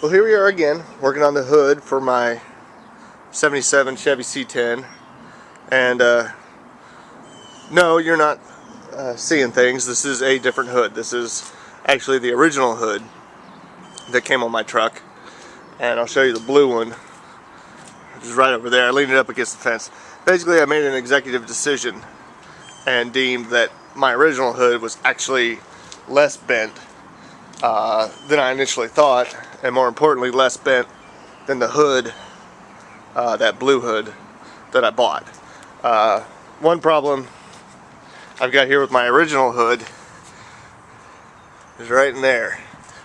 Well, here we are again, working on the hood for my 77 Chevy C10. And no, you're not seeing things. This is a different hood. This is actually the original hood that came on my truck. And I'll show you the blue one, which is right over there. I leaned it up against the fence. Basically, I made an executive decision and deemed that my original hood was actually less bent than I initially thought, and more importantly less bent than the hood, that blue hood that I bought. One problem I've got here with my original hood is right in there,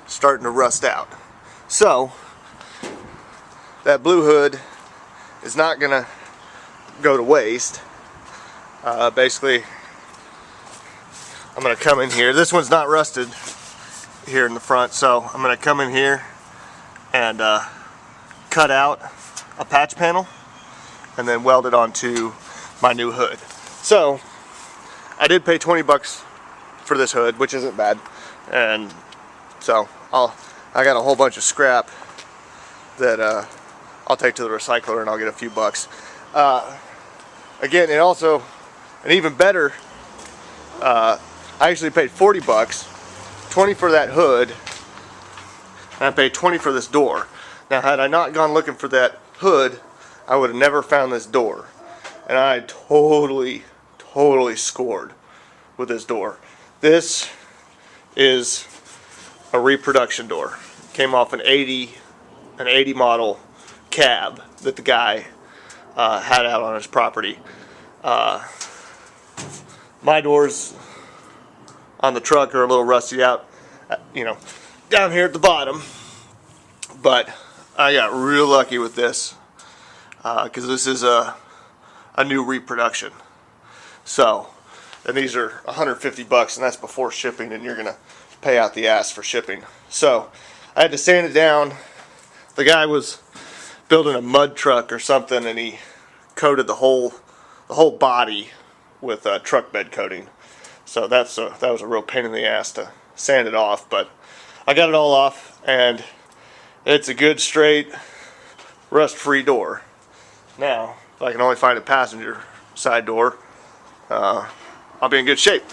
starting to rust out. So that blue hood is not gonna go to waste. Basically, I'm gonna come in here. This one's not rusted here in the front, so I'm going to come in here and cut out a patch panel and then weld it onto my new hood. So I did pay 20 bucks for this hood, which isn't bad, and so I got a whole bunch of scrap that I'll take to the recycler and I'll get a few bucks. Again, it also, an even better, I actually paid 40 bucks, 20 for that hood, and I paid 20 for this door. Now, had I not gone looking for that hood, I would have never found this door. And I totally scored with this door. This is a reproduction door. It came off an 80 model cab that the guy had out on his property. My doors on the truck are a little rusty out, down here at the bottom, but I got real lucky with this because this is a new reproduction. So, and these are 150 bucks, and that's before shipping, and you're gonna pay out the ass for shipping. So I had to sand it down. The guy was building a mud truck or something, and he coated the whole body with truck bed coating. So that was a real pain in the ass to sand it off, but I got it all off, and it's a good, straight, rust-free door. Now, if I can only find a passenger side door, I'll be in good shape,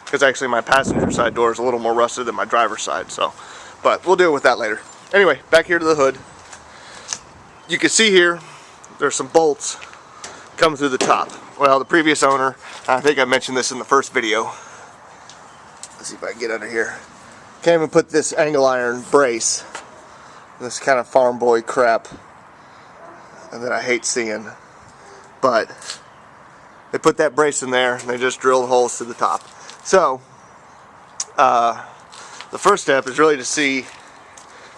because actually my passenger side door is a little more rusted than my driver's side. So, but we'll deal with that later. Anyway, back here to the hood. You can see here there's some bolts coming through the top. Well, the previous owner, I think I mentioned this in the first video. Let's see if I can get under here. Came and put this angle iron brace, this kind of farm boy crap that I hate seeing, but they put that brace in there and they just drilled holes to the top. So the first step is really to see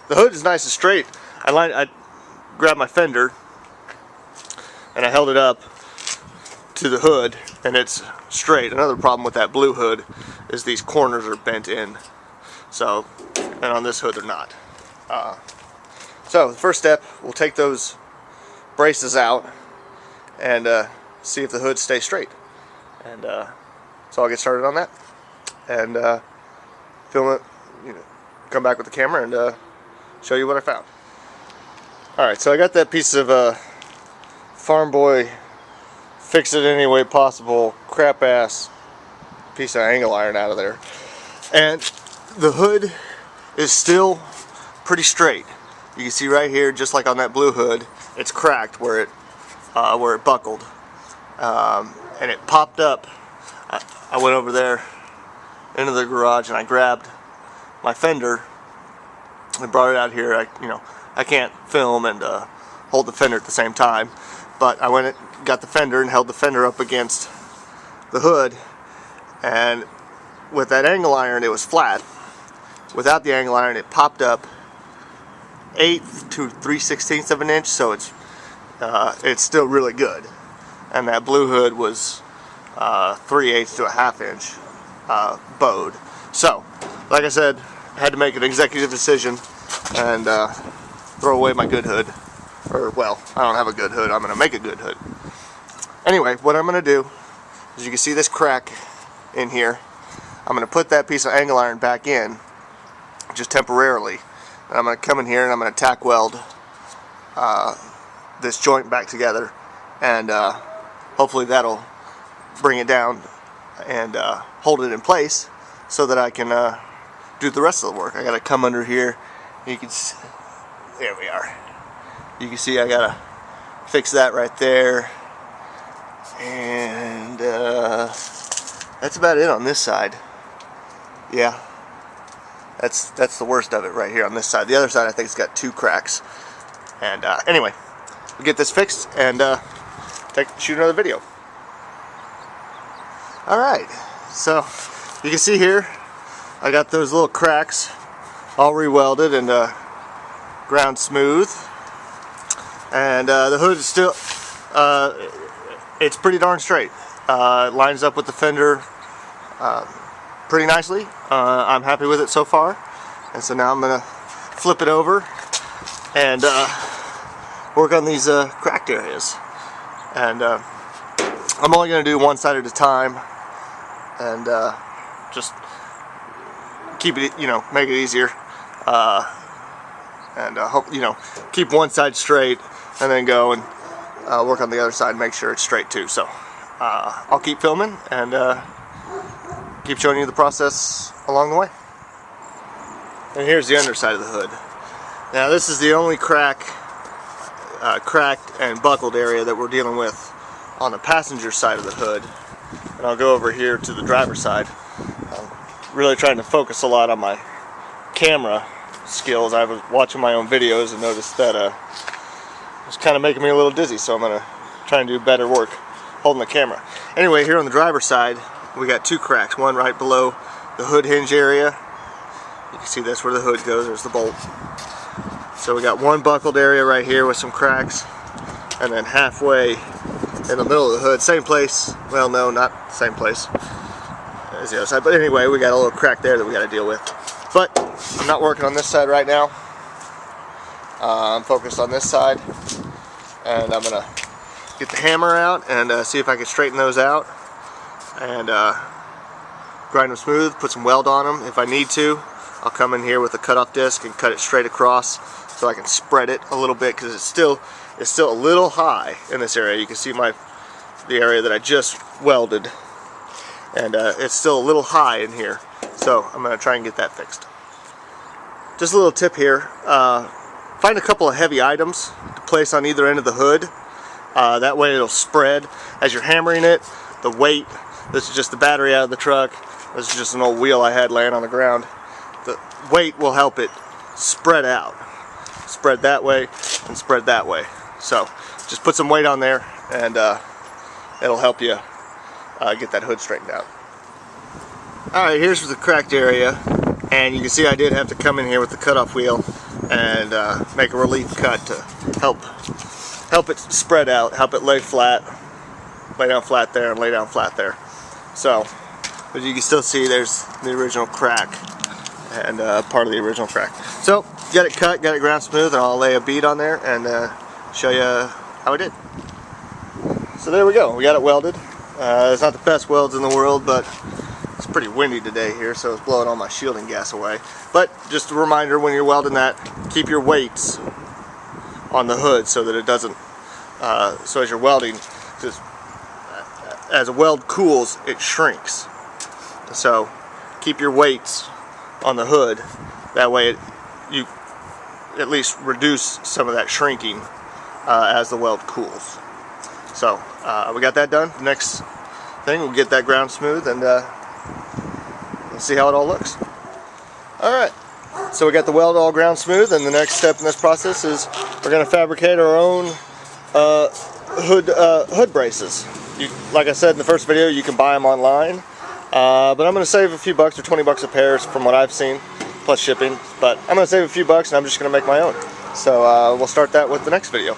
the hood is nice and straight. I grabbed my fender and I held it up to the hood, and it's straight. Another problem with that blue hood is these corners are bent in. So, and on this hood they're not. So the first step, we'll take those braces out and see if the hood stays straight. And so I'll get started on that and film it. Come back with the camera and show you what I found. All right, so I got that piece of farm boy, fix it any way possible, crap ass piece of angle iron out of there, and the hood is still pretty straight. You can see right here, just like on that blue hood, it's cracked where it buckled, and it popped up. I went over there into the garage and I grabbed my fender and brought it out here. I can't film and hold the fender at the same time, but I went and got the fender and held the fender up against the hood, and with that angle iron it was flat. Without the angle iron it popped up 1/8 to 3/16 of an inch, so it's still really good. And that blue hood was 3/8 to a 1/2 inch bowed. So, like I said, I had to make an executive decision and throw away my good hood. Or, well, I don't have a good hood. I'm going to make a good hood. Anyway, what I'm going to do is, you can see this crack in here. I'm going to put that piece of angle iron back in, just temporarily, And I'm going to come in here and I'm going to tack weld this joint back together, and hopefully that'll bring it down and hold it in place so that I can do the rest of the work. I got to come under here. You can see, there we are. You can see I got to fix that right there, and that's about it on this side. Yeah, that's the worst of it right here on this side. The other side I think it's got 2 cracks. And anyway, we'll get this fixed and shoot another video. Alright, so you can see here I got those little cracks all re-welded and ground smooth, and the hood is still it's pretty darn straight. It lines up with the fender pretty nicely. I'm happy with it so far, and so now I'm gonna flip it over and work on these cracked areas. And I'm only going to do one side at a time, and just keep it, make it easier, and hope, keep one side straight, and then go and work on the other side and make sure it's straight too. So I'll keep filming and keep showing you the process along the way. And here's the underside of the hood. Now this is the only cracked and buckled area that we're dealing with on the passenger side of the hood. And I'll go over here to the driver's side. I'm really trying to focus a lot on my camera skills. I was watching my own videos and noticed that it was kind of making me a little dizzy, so I'm going to try and do better work holding the camera. Anyway, here on the driver's side we got 2 cracks, one right below the hood hinge area. You can see that's where the hood goes, there's the bolt. So we got one buckled area right here with some cracks, and then halfway in the middle of the hood, same place, well no, not same place as the other side, but anyway, we got a little crack there that we got to deal with. But I'm not working on this side right now. I'm focused on this side, and I'm going to get the hammer out and see if I can straighten those out and grind them smooth, put some weld on them if I need to. I'll come in here with a cutoff disc and cut it straight across so I can spread it a little bit, because it's still a little high in this area. You can see the area that I just welded, and it's still a little high in here. So I'm going to try and get that fixed. Just a little tip here, find a couple of heavy items to place on either end of the hood. That way it'll spread as you're hammering it. The weight, this is just the battery out of the truck. This is just an old wheel I had laying on the ground. The weight will help it spread out. Spread that way and spread that way. So just put some weight on there, and it'll help you get that hood straightened out. Alright, here's the cracked area, and you can see I did have to come in here with the cutoff wheel and make a relief cut to help it spread out, help it lay flat, lay down flat there and lay down flat there. So, but you can still see there's the original crack and part of the original crack. So, got it cut, got it ground smooth, and I'll lay a bead on there and show you how I did. So there we go, we got it welded. It's not the best welds in the world, but it's pretty windy today here, so it's blowing all my shielding gas away. But just a reminder, when you're welding that, keep your weights on the hood so that it doesn't, so as you're welding, just as a weld cools, it shrinks. So keep your weights on the hood, that way you at least reduce some of that shrinking as the weld cools. So we got that done. The next thing, we'll get that ground smooth and we'll see how it all looks. Alright, so we got the weld all ground smooth, and the next step in this process is we're going to fabricate our own hood braces. Like I said in the first video, you can buy them online, but I'm going to save a few bucks, or 20 bucks a pair from what I've seen, plus shipping. But I'm going to save a few bucks, and I'm just going to make my own. So we'll start that with the next video.